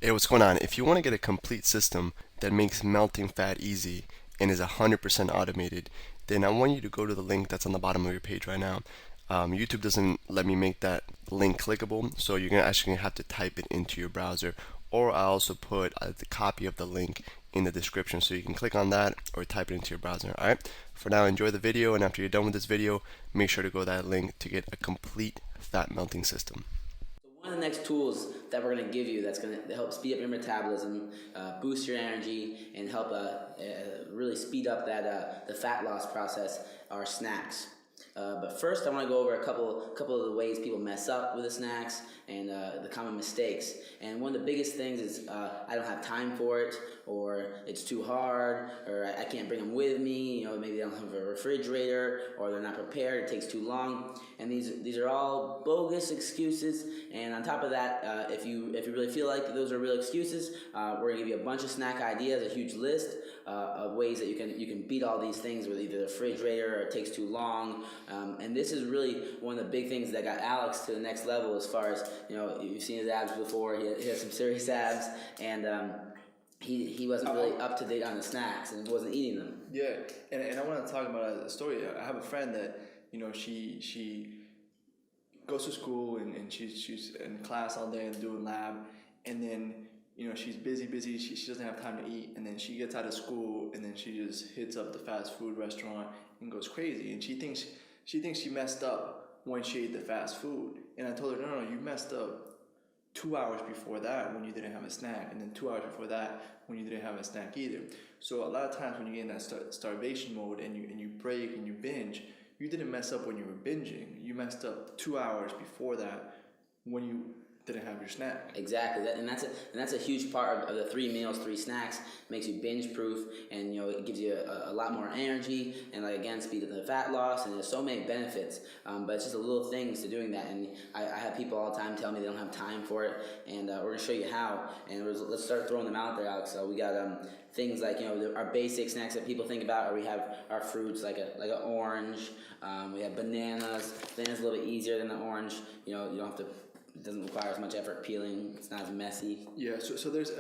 Hey, what's going on? If you want to get a complete system that makes melting fat easy and is 100% automated, then I want you to go to the link that's on the bottom of your page right now. YouTube doesn't let me make that link clickable, so you're actually gonna have to type it into your browser, or I also put the copy of the link in the description, so you can click on that or type it into your browser. All right. For now, enjoy the video, and after you're done with this video, make sure to go to that link to get a complete fat melting system. So one of the next tools that we're going to give you that's going to help speed up your metabolism, boost your energy, and help really speed up the fat loss process are snacks. But first, I want to go over a couple of the ways people mess up with the snacks and the common mistakes. And one of the biggest things is I don't have time for it, or it's too hard, or I can't bring them with me. Maybe they don't have a refrigerator, or they're not prepared. It takes too long. And these are all bogus excuses. And on top of that, if you really feel like those are real excuses, we're gonna give you a bunch of snack ideas, a huge list of ways that you can beat all these things with either the refrigerator or it takes too long. And this is really one of the big things that got Alex to the next level as far as, you've seen his abs before. He has some serious abs, and he wasn't really up to date on the snacks and wasn't eating them. Yeah, and I want to talk about a story. I have a friend that she goes to school and she's in class all day and doing lab, and then she's busy. She doesn't have time to eat, and then she gets out of school and then she just hits up the fast food restaurant and goes crazy. And she thinks she messed up when she ate the fast food. And I told her, no, you messed up 2 hours before that when you didn't have a snack, and then 2 hours before that when you didn't have a snack either. So a lot of times when you get in that starvation mode and you break and you binge, you didn't mess up when you were binging. You messed up 2 hours before that when you didn't have your snack. Exactly, and that's a huge part of the 3 meals, 3 snacks. Makes you binge proof, and it gives you a lot more energy, and again, speed up the fat loss, and there's so many benefits. But it's just a little things to doing that, and I have people all the time tell me they don't have time for it, and we're gonna show you how. And let's start throwing them out there, Alex. So we got things like our basic snacks that people think about, or we have our fruits like an orange. We have bananas. Bananas a little bit easier than the orange. You don't have to. It doesn't require as much effort peeling. It's not as messy. Yeah, so there's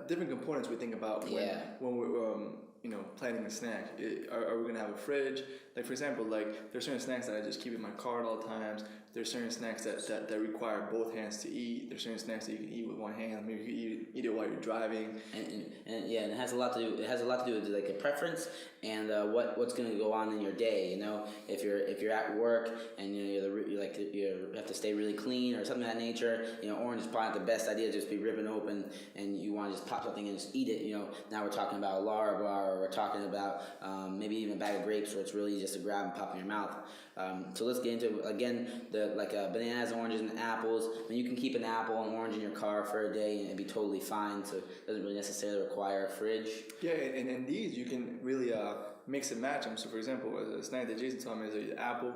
different components we think about when we're planning a snack. Are we gonna have a fridge? Like for example, there's certain snacks that I just keep in my car at all times. There's certain snacks that require both hands to eat. There's certain snacks that you can eat with one hand. Maybe you can eat it while you're driving. And it has a lot to do. It has a lot to do with like a preference and what's going to go on in your day. If you're at work and you have to stay really clean or something of that nature. Orange is probably not the best idea to just be ripping open, and you want to just pop something and just eat it. Now we're talking about a Lara bar, or we're talking about maybe even a bag of grapes, where it's really just to grab and pop in your mouth. So let's get into again bananas, oranges, and apples. I mean, you can keep an apple and orange in your car for a day and it'd be totally fine. So it doesn't really necessarily require a fridge. Yeah, and these you can really mix and match them. So for example, a snack that Jason told me is an apple,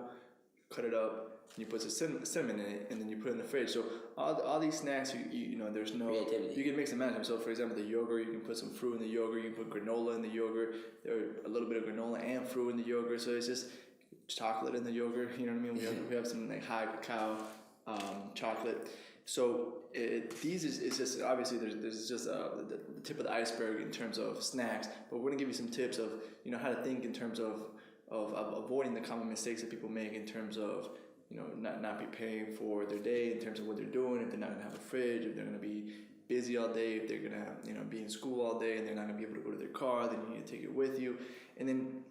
cut it up, and you put some cinnamon in it, and then you put it in the fridge. So all these snacks, there's no creativity. You can mix and match them. So for example, the yogurt, you can put some fruit in the yogurt. You can put granola in the yogurt. There a little bit of granola and fruit in the yogurt. So it's just chocolate in the yogurt. You know what I mean? We have some high cacao chocolate. So these is just obviously there's just the tip of the iceberg in terms of snacks, but we're gonna give you some tips of how to think in terms of avoiding the common mistakes that people make in terms of not preparing for their day, in terms of what they're doing, if they're not gonna have a fridge, if they're gonna be busy all day, if they're gonna be in school all day and they're not gonna be able to go to their car, then you need to take it with you. And then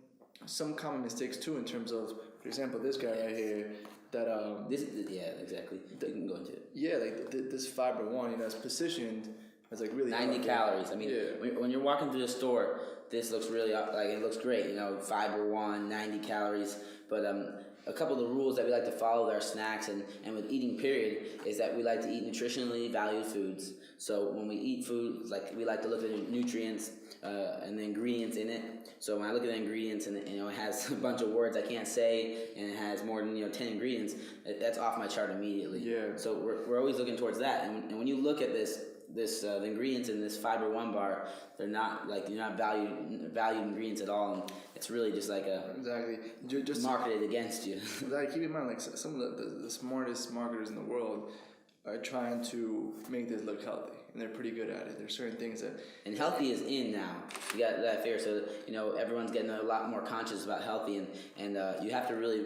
some common mistakes too in terms of, for example, this guy right here. Exactly. You can go into it. Yeah, this Fiber One, it's positioned as really 90 calories. I mean, when you're walking through the store, this looks really it looks great. Fiber One, 90 calories. But a couple of the rules that we like to follow with our snacks and with eating period is that we like to eat nutritionally valued foods. So when we eat food, we like to look at the nutrients and the ingredients in it. So when I look at the ingredients and it has a bunch of words I can't say and it has more than 10 ingredients, that's off my chart immediately. Yeah. So we're always looking towards that. And when you look at the ingredients in this Fiber One bar, they're not valued ingredients at all, and it's really just exactly just marketed against you. Exactly. Keep in mind, some of the smartest marketers in the world are trying to make this look healthy, and they're pretty good at it. There's certain things that. And healthy is in now. You got that fear. So, everyone's getting a lot more conscious about healthy, and you have to really,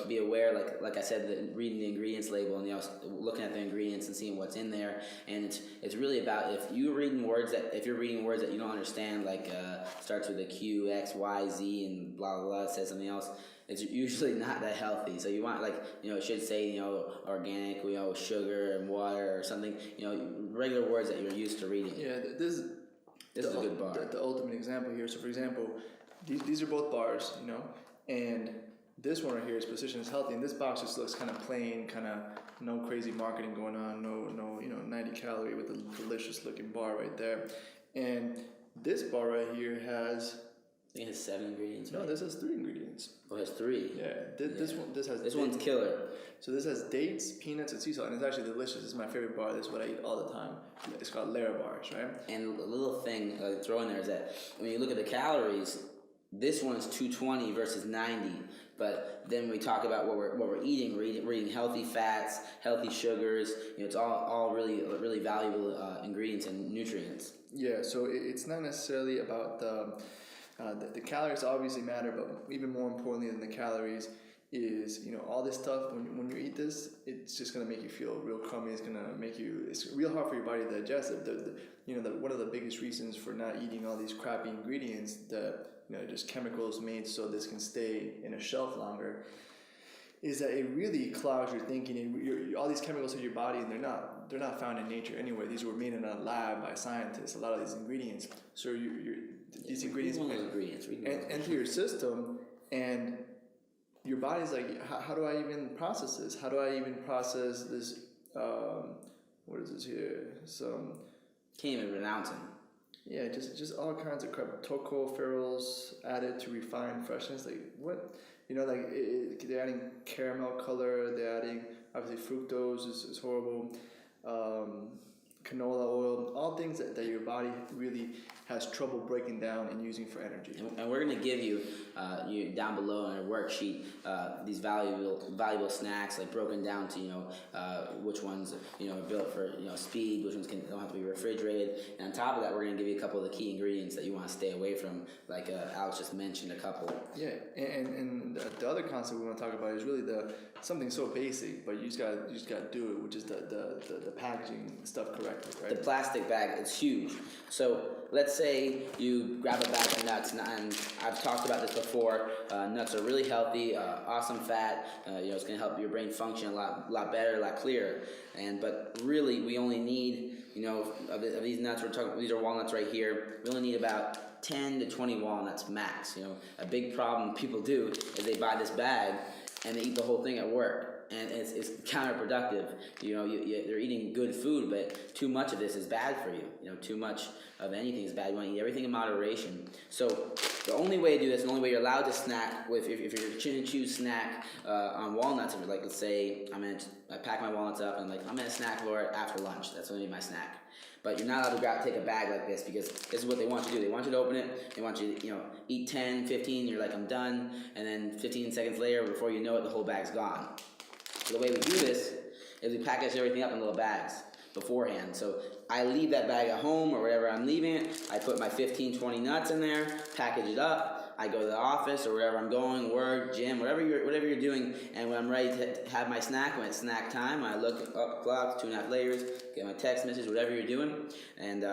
be aware, like I said, reading the ingredients label and, looking at the ingredients and seeing what's in there. And it's really about if you're reading words that you don't understand, like starts with a Q, X, Y, Z, and blah, blah, blah, it says something else. It's usually not that healthy. So you want, it should say, organic, sugar and water or something, regular words that you're used to reading. Yeah, this is a good bar. The ultimate example here. So, for example, these are both bars, and this one right here is positioned as healthy, and this box just looks kind of plain, kind of no crazy marketing going on, no 90 calorie with a delicious looking bar right there. And this bar right here has, I think it has 7 ingredients. No, right? this has 3 ingredients. Oh, it has 3. Yeah, this one's killer. So this has dates, peanuts, and sea salt, and it's actually delicious. This is my favorite bar. This is what I eat all the time. It's called Lara bars, right? And a little thing I throw in there is that when you look at the calories, this one's 220 versus 90. But then we talk about what we're eating. We're eating healthy fats, healthy sugars. It's all really valuable ingredients and nutrients. Yeah. So it's not necessarily about the calories obviously matter, but even more importantly than the calories is all this stuff. When you eat this, it's just gonna make you feel real crummy. It's real hard for your body to digest it. One of the biggest reasons for not eating all these crappy ingredients that just chemicals made so this can stay in a shelf longer is that it really clogs your thinking, and all these chemicals in your body, and they're not found in nature anyway. These were made in a lab by scientists. A lot of these ingredients. So these ingredients enter your system, and your body's like, how do I even process this? How do I even process this? What is this here? Can't even pronounce them. Yeah, just all kinds of crap. Tocopherols added to refine freshness. Like what? They're adding caramel color. They're adding obviously fructose is horrible. Canola oil, all things that your body really has trouble breaking down and using for energy. And we're going to give you down below in our worksheet these valuable snacks, like broken down to which ones are built for speed, which ones don't have to be refrigerated. And on top of that, we're going to give you a couple of the key ingredients that you want to stay away from, like Alex just mentioned a couple. Yeah, and the other concept we want to talk about is really something so basic, but you just got to do it, which is the packaging stuff correctly. Right? The plastic bag, it's huge. So let's say you grab a bag of nuts, and I've talked about this before. Nuts are really healthy, awesome fat. It's going to help your brain function a lot better, a lot clearer. But really, we only need, of these nuts, these are walnuts right here. We only need about 10 to 20 walnuts max. A big problem people do is they buy this bag and they eat the whole thing at work. And it's counterproductive. They're eating good food, but too much of this is bad for you. Too much of anything is bad. You want to eat everything in moderation. So the only way to do this, the only way you're allowed to snack with, if you're going to choose snack on walnuts, and let's say I pack my walnuts up and I'm gonna snack for it after lunch. That's gonna be my snack. But you're not allowed to go out and take a bag like this, because this is what they want you to do. They want you to open it. They want you to, eat 10, 15. You're like, I'm done. And then 15 seconds later, before you know it, the whole bag's gone. So the way we do this is we package everything up in little bags beforehand. So I leave that bag at home or wherever I'm leaving it. I put my 15, 20 nuts in there, package it up. I go to the office or wherever I'm going, work, gym, whatever you're doing. And when I'm ready to have my snack, when it's snack time, I look up clock, 2.5 layers, get my text message, whatever you're doing, and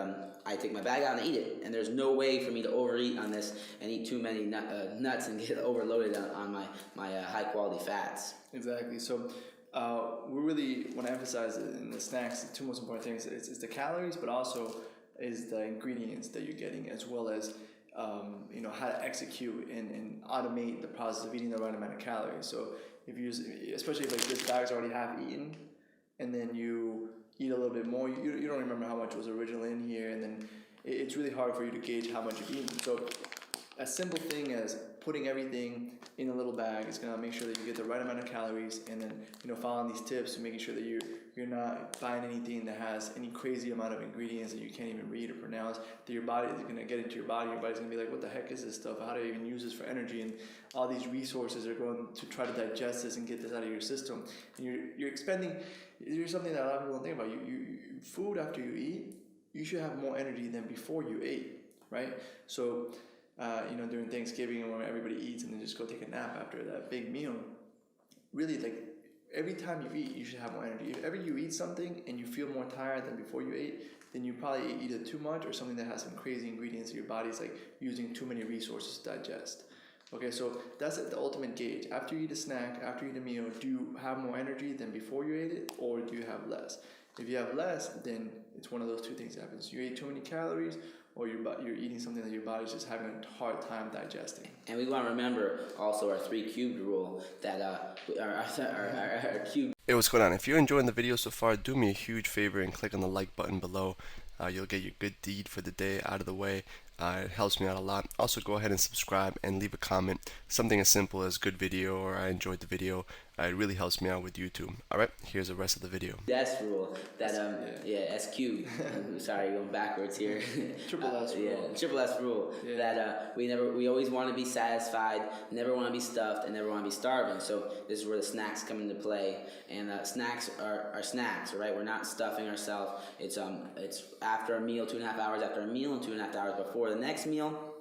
I take my bag out and eat it. And there's no way for me to overeat on this and eat too many nuts and get overloaded on my high quality fats. Exactly. So we really want to emphasize in the snacks, the two most important things is the calories, but also is the ingredients that you're getting, as well as how to execute and automate the process of eating the right amount of calories. So especially if this bag's already half eaten, and then you eat a little bit more, you don't remember how much was originally in here, and then it's really hard for you to gauge how much you've eaten. So a simple thing as putting everything in a little bag is gonna make sure that you get the right amount of calories, and then following these tips and making sure that you're not buying anything that has any crazy amount of ingredients that you can't even read or pronounce, that your body is gonna get into your body. Your body's gonna be like, what the heck is this stuff? How do I even use this for energy? And all these resources are going to try to digest this and get this out of your system. And you're expending. Here's something that a lot of people don't think about. You food after you eat you should have more energy than before you ate, right? So, during Thanksgiving when everybody eats and then just go take a nap after that big meal, really like every time you eat, you should have more energy. If ever you eat something and you feel more tired than before you ate, then you probably ate either too much or something that has some crazy ingredients that your body's like using too many resources to digest. Okay, so that's the ultimate gauge. After you eat a snack, after you eat a meal, do you have more energy than before you ate it, or do you have less? If you have less, then it's one of those two things that happens. You ate too many calories, or you're eating something that your body's just having a hard time digesting. And we want to remember also our 3 cubed rule that our cube. Hey, what's going on? If you're enjoying the video so far, do me a huge favor and click on the like button below. You'll get your good deed for the day out of the way. It helps me out a lot. Also, go ahead and subscribe and leave a comment. Something as simple as good video or I enjoyed the video. It really helps me out with YouTube. Alright, here's the rest of the video. S rule that S cubed. Sorry, going backwards here. Triple S rule. Yeah, triple S rule. Yeah. That we always want to be satisfied, never want to be stuffed, and never want to be starving. So this is where the snacks come into play. And snacks are snacks, right? We're not stuffing ourselves. It's after a meal, 2.5 hours after a meal, and 2.5 hours before the next meal.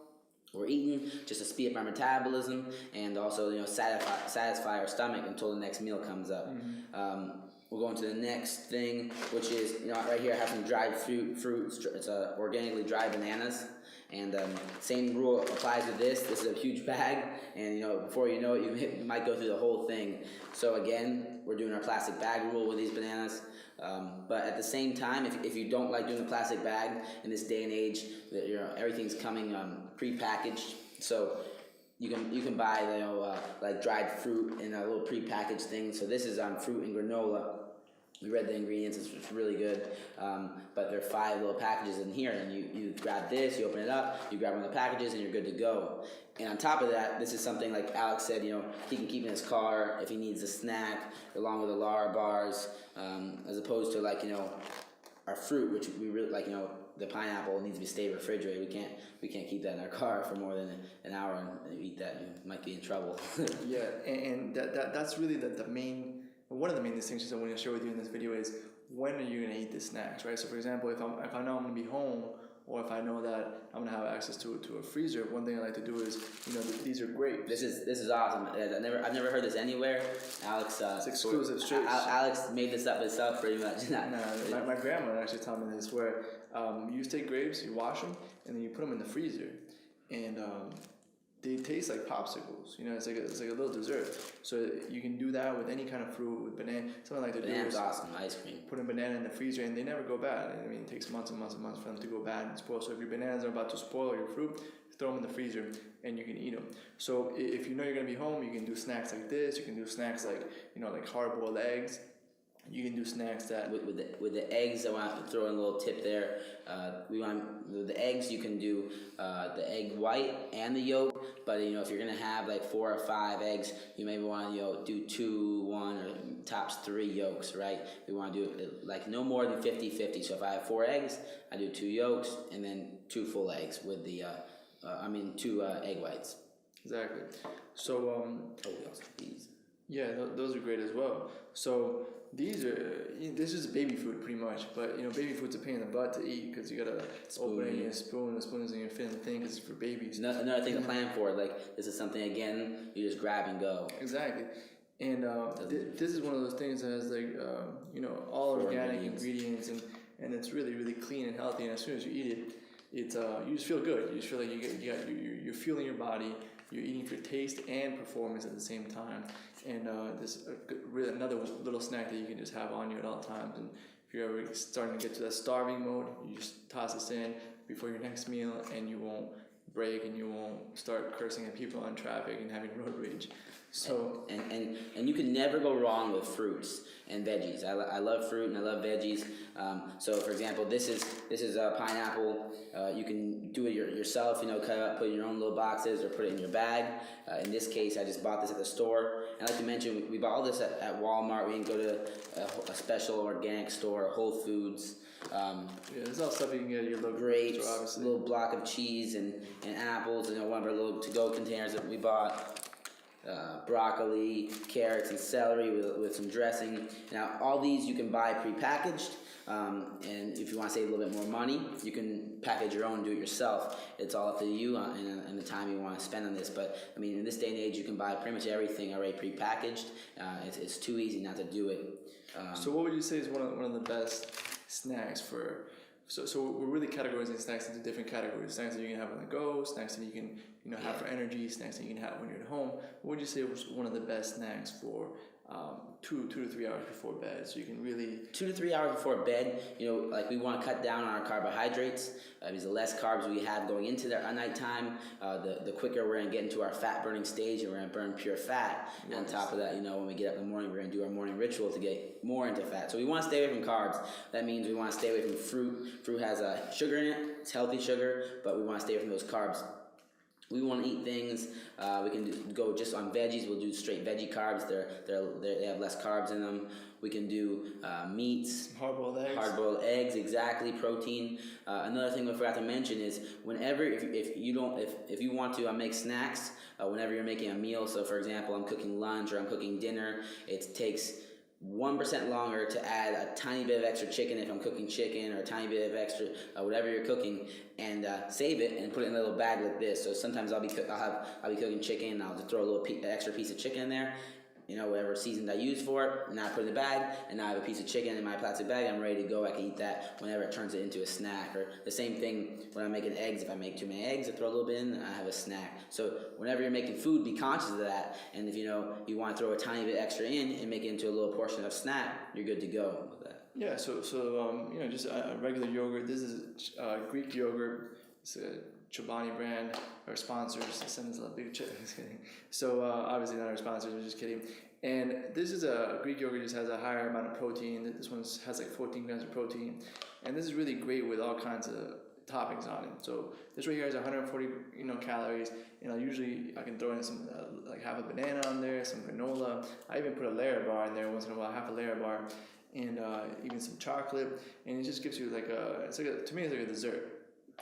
We're eating just to speed up our metabolism and also satisfy our stomach until the next meal comes up. Mm-hmm. We'll go into the next thing, which is right here I have some dried fruit. It's organically dried bananas, and same rule applies to this. This is a huge bag, and before you know it, you might go through the whole thing. So again, we're doing our plastic bag rule with these bananas. But at the same time, if you don't like doing the plastic bag in this day and age, everything's coming pre-packaged. So you can buy like dried fruit in a little pre-packaged thing. So this is on fruit and granola. We read the ingredients; it's really good. But there are 5 little packages in here, and you grab this, you open it up, you grab one of the packages, and you're good to go. And on top of that, this is something like Alex said, he can keep in his car if he needs a snack, along with the Lara bars, as opposed to our fruit, which we really like. The pineapple needs to stay refrigerated. We can't keep that in our car for more than an hour and eat that. You might be in trouble. Yeah, and that's really the main. One of the main distinctions I want to share with you in this video is when are you going to eat the snacks, right? So for example, if I know I'm going to be home, or if I know that I'm going to have access to a freezer, one thing I like to do is, these are grapes. This is awesome. I've never heard this anywhere. Alex, it's exclusive. Alex made this up himself pretty much. No, my grandma actually taught me this, where you take grapes, you wash them, and then you put them in the freezer, and they taste like popsicles. It's like a little dessert. So you can do that with any kind of fruit, with banana. Something like that. Banana's awesome. Ice cream. Put a banana in the freezer, and they never go bad. I mean, it takes months and months and months for them to go bad and spoil. So if your bananas are about to spoil, or your fruit, throw them in the freezer, and you can eat them. So if you're gonna be home, you can do snacks like this. You can do snacks like like hard-boiled eggs. You can do snacks that with the eggs. I want to throw in a little tip there. With the eggs, you can do the egg white and the yolk. But if you're gonna have like 4 or 5 eggs, you maybe want to do 2, 1, or tops 3 yolks, right? We want to do like no more than 50-50. So if I have 4 eggs, I do 2 yolks and then 2 full eggs with the 2 egg whites. Exactly. So we also have these. Yeah, those are great as well. So this is baby food pretty much, but baby food's a pain in the butt to eat because you gotta open it in a spoon. The spoon isn't gonna fit in the thing because it's for babies. Another thing to plan for, like this is something again you just grab and go. Exactly, and this is one of those things that has all organic ingredients and it's really really clean and healthy. And as soon as you eat it, it's you just feel good. You just feel like you're fueling your body. You're eating for taste and performance at the same time. And this is really another little snack that you can just have on you at all times. And if you're ever starting to get to that starving mode, you just toss this in before your next meal, and you won't break and you won't start cursing at people on traffic and having road rage. So and you can never go wrong with fruits and veggies. I love fruit and I love veggies. So for example, this is a pineapple. You can do it yourself. Cut it up, put it in your own little boxes, or put it in your bag. In this case, I just bought this at the store. And I'd like to mention, we bought all this at Walmart. We didn't go to a special organic store, Whole Foods. There's all stuff you can get at your local grapes, store, obviously. A little block of cheese and apples, and one of our little to-go containers that we bought. broccoli, carrots, and celery with some dressing. Now, all these you can buy prepackaged. And if you want to save a little bit more money, you can package your own and do it yourself. It's all up to you and the time you want to spend on this. But I mean, in this day and age, you can buy pretty much everything already prepackaged. It's too easy not to do it. So what would you say is one of the best snacks for? So we're really categorizing snacks into different categories. Snacks that you can have on the go, snacks that you can have for energy, snacks that you can have when you're at home. What would you say was one of the best snacks for 2 to 3 hours before bed? So you can really 2 to 3 hours before bed, like we want to cut down on our carbohydrates. Because the less carbs we have going into our nighttime, the quicker we're going to get into our fat burning stage, and we're going to burn pure fat. Yes. And on top of that, when we get up in the morning, we're going to do our morning ritual to get more into fat. So we want to stay away from carbs. That means we want to stay away from fruit. Fruit has sugar in it. It's healthy sugar, but we want to stay away from those carbs. We want to eat things. We can go just on veggies. We'll do straight veggie carbs. They have less carbs in them. We can do meats. Hard-boiled eggs, exactly. Protein. Another thing we forgot to mention is whenever, if you want to make snacks, whenever you're making a meal. So for example, I'm cooking lunch or I'm cooking dinner. It takes 1% longer to add a tiny bit of extra chicken if I'm cooking chicken, or a tiny bit of extra whatever you're cooking, and save it and put it in a little bag like this. So sometimes I'll be cooking chicken, and I'll just throw a little extra piece of chicken in there, whatever seasoned I use for it, and now I put it in the bag, and now I have a piece of chicken in my plastic bag. I'm ready to go. I can eat that whenever it turns it into a snack. Or the same thing when I'm making eggs. If I make too many eggs, I throw a little bit in, and I have a snack. So whenever you're making food, be conscious of that. And if you want to throw a tiny bit extra in and make it into a little portion of snack, you're good to go with that. Yeah. So just a regular yogurt. This is Greek yogurt. It's a Chobani brand, our sponsors. Send us a big check. Just kidding. So obviously not our sponsors. We're just kidding. And this is a Greek yogurt. Just has a higher amount of protein. This one has like 14 grams of protein, and this is really great with all kinds of toppings on it. So this right here has 140 calories. Usually I can throw in some like half a banana on there, some granola. I even put a layer bar in there once in a while, half a layer bar, and even some chocolate. And it just gives you to me it's like a dessert.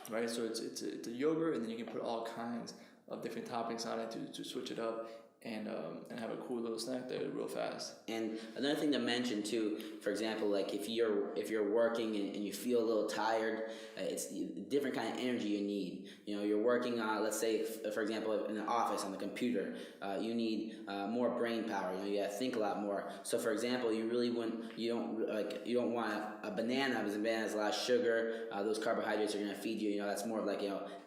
Right, so it's a yogurt, and then you can put all kinds of different toppings on it to switch it up and have a cool little snack there real fast. And another thing to mention too, for example, like if you're working and you feel a little tired, it's a different kind of energy you need. You're working on, let's say, for example, in an office on the computer, you need more brain power. You gotta think a lot more. So, for example, you don't want a banana because a banana has a lot of sugar. Those carbohydrates are gonna feed you. That's more of like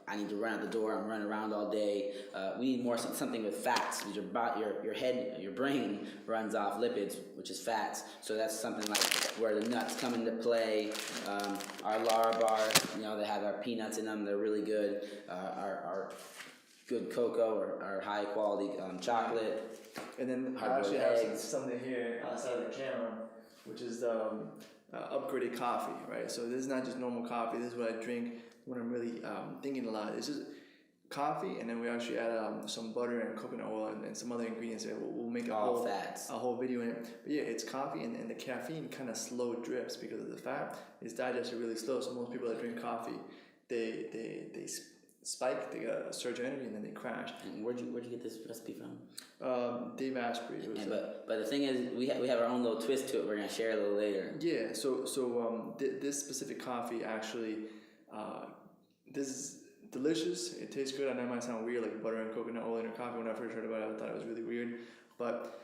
I need to run out the door. I'm running around all day. We need more something with fats. Your brain runs off lipids, which is fats. So that's something like where the nuts come into play. Our Lara bars, they have our peanuts in them. They're really good. Our good cocoa or our high quality chocolate. And then I actually have something here outside of the camera, which is upgraded coffee. Right. So this is not just normal coffee. This is what I drink when I'm really thinking a lot. This is coffee, and then we actually add some butter and coconut oil and some other ingredients there. We'll make a whole video in it. But yeah, it's coffee, and the caffeine kind of slow drips because of the fat. It's digested really slow. So most people that drink coffee, they spike, they got a surge of energy, and then they crash. And where'd you get this recipe from? Dave Asprey. But the thing is, we have our own little twist to it. We're gonna share a little later. Yeah. So this specific coffee actually. This is delicious. It tastes good. I know it might sound weird, like butter and coconut oil in your coffee. When I first heard about it, I thought it was really weird, but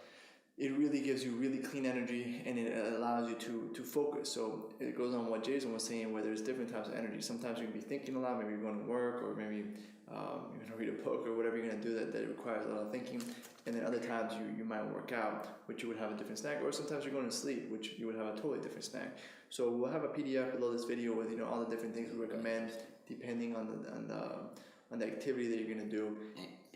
it really gives you really clean energy, and it allows you to focus. So it goes on what Jason was saying, where there's different types of energy. Sometimes you can be thinking a lot. Maybe you're going to work, or maybe you're going to read a book, or whatever you're going to do that requires a lot of thinking. And then other times you might work out, which you would have a different snack, or sometimes you're going to sleep, which you would have a totally different snack. So we'll have a PDF below this video with all the different things we recommend depending on the activity that you're going to do.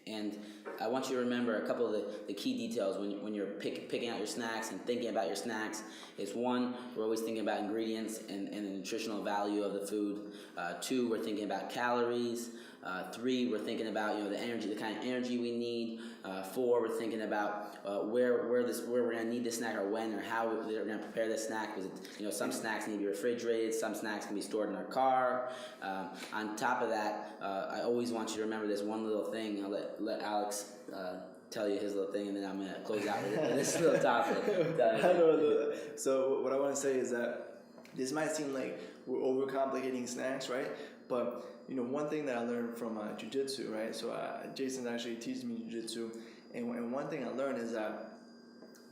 And I want you to remember a couple of the key details when you're picking out your snacks and thinking about your snacks. Is one, we're always thinking about ingredients and the nutritional value of the food. Two, we're thinking about calories. Three, we're thinking about the energy, the kind of energy we need. Four, we're thinking about where we're gonna need this snack, or when, or how we're gonna prepare this snack. Because some snacks need to be refrigerated, some snacks can be stored in our car. On top of that, I always want you to remember this one little thing. I'll let Alex tell you his little thing, and then I'm gonna close out with this little topic. So what I want to say is that this might seem like we're overcomplicating snacks, right? But one thing that I learned from jiu-jitsu, right? So Jason actually teaches me jiu-jitsu, and one thing I learned is that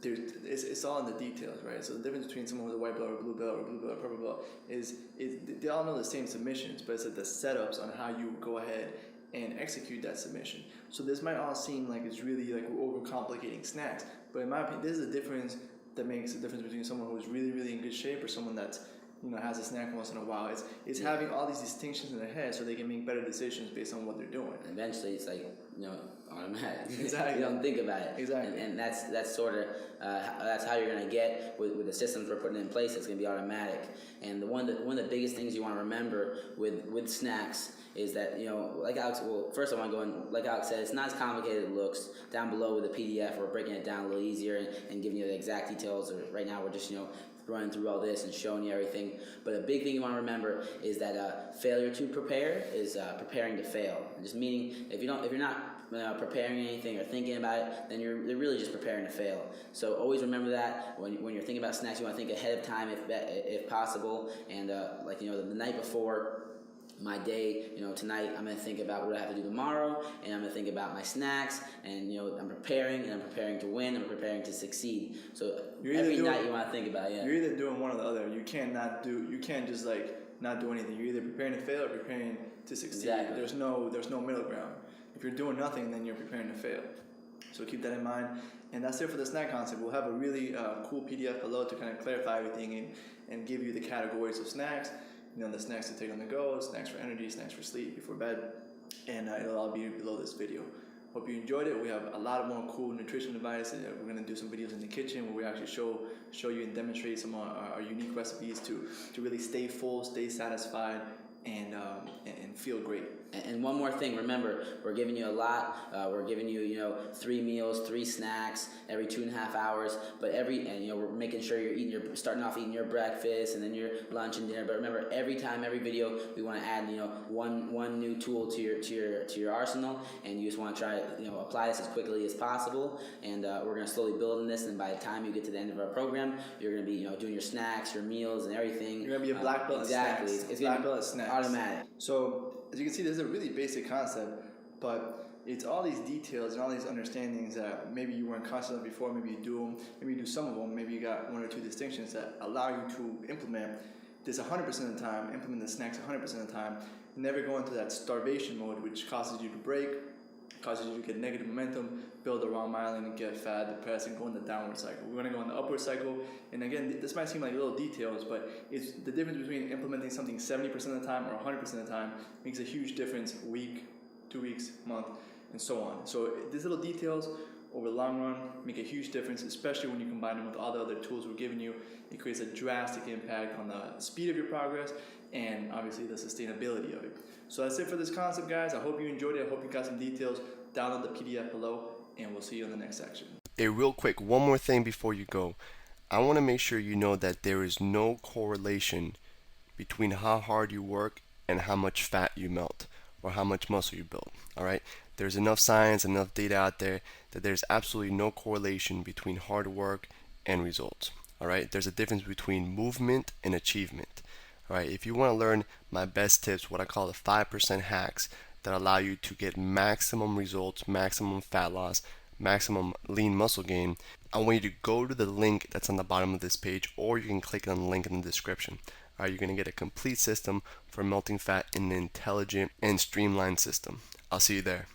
it's all in the details, right? So the difference between someone with a white belt or blue belt or blue belt or purple belt is they all know the same submissions, but it's like the setups on how you go ahead and execute that submission. So this might all seem like it's really like we're overcomplicating snacks, but in my opinion, this is a difference that makes the difference between someone who's really, really in good shape or someone that's has a snack once in a while. It's having all these distinctions in their head so they can make better decisions based on what they're doing. Eventually, it's like automatic. Exactly. You don't think about it. Exactly. And that's sort of that's how you're gonna get with the systems we're putting in place. It's gonna be automatic. And one of the biggest things you want to remember with snacks is that like Alex. Well, first I want to go in. Like Alex said, it's not as complicated as it looks. Down below with the PDF, we're breaking it down a little easier and giving you the exact details. Right now, we're just running through all this and showing you everything. But a big thing you want to remember is that failure to prepare is preparing to fail. Just meaning if you're not preparing anything or thinking about it, then you're really just preparing to fail. So always remember that when you're thinking about snacks, you want to think ahead of time if possible. And the night before my day, tonight I'm going to think about what I have to do tomorrow, and I'm going to think about my snacks, and I'm preparing to win, I'm preparing to succeed. So every night you want to think about it. Yeah. You're either doing one or the other. You can't just like not do anything. You're either preparing to fail or preparing to succeed. Exactly. There's no middle ground. If you're doing nothing, then you're preparing to fail. So keep that in mind. And that's it for the snack concept. We'll have a really cool PDF below to kind of clarify everything and give you the categories of snacks. The snacks to take on the go, snacks for energy, snacks for sleep before bed, and it'll all be below this video. Hope you enjoyed it. We have a lot of more cool nutrition advice. We're going to do some videos in the kitchen where we actually show you and demonstrate some of our unique recipes to really stay full, stay satisfied, and feel great. And one more thing, remember, we're giving you a lot. We're giving you, 3 meals, 3 snacks every 2.5 hours. But we're making sure you're starting off eating your breakfast and then your lunch and dinner. But remember, every video, we want to add, one new tool to your arsenal, and you just want to try, apply this as quickly as possible. And we're going to slowly build on this. And by the time you get to the end of our program, you're going to be, doing your snacks, your meals, and everything. You're going to be a black belt. Exactly. It's black belt snacks. Automatic. So as you can see, this is a really basic concept, but it's all these details and all these understandings that maybe you weren't conscious of before. Maybe you do them, maybe you do some of them, maybe you got 1 or 2 distinctions that allow you to implement this 100% of the time, implement the snacks 100% of the time, never go into that starvation mode, which causes you to break, causes you to get negative momentum, build the wrong myelin, and get fat, depressed, and go in the downward cycle. We're going to go in the upward cycle, and again, this might seem like little details, but it's the difference between implementing something 70% of the time or 100% of the time makes a huge difference week, 2 weeks, month, and so on. So these little details over the long run make a huge difference, especially when you combine them with all the other tools we're giving you. It creates a drastic impact on the speed of your progress and obviously the sustainability of it. So that's it for this concept, guys. I hope you enjoyed it. I hope you got some details. Download the PDF below, and we'll see you in the next section. Hey, real quick, one more thing before you go. I want to make sure you know that there is no correlation between how hard you work and how much fat you melt or how much muscle you build. All right? There's enough science, enough data out there that there's absolutely no correlation between hard work and results. All right? There's a difference between movement and achievement. All right? If you want to learn my best tips, what I call the 5% hacks that allow you to get maximum results, maximum fat loss, maximum lean muscle gain, I want you to go to the link that's on the bottom of this page, or you can click on the link in the description. All right, you're going to get a complete system for melting fat in an intelligent and streamlined system. I'll see you there.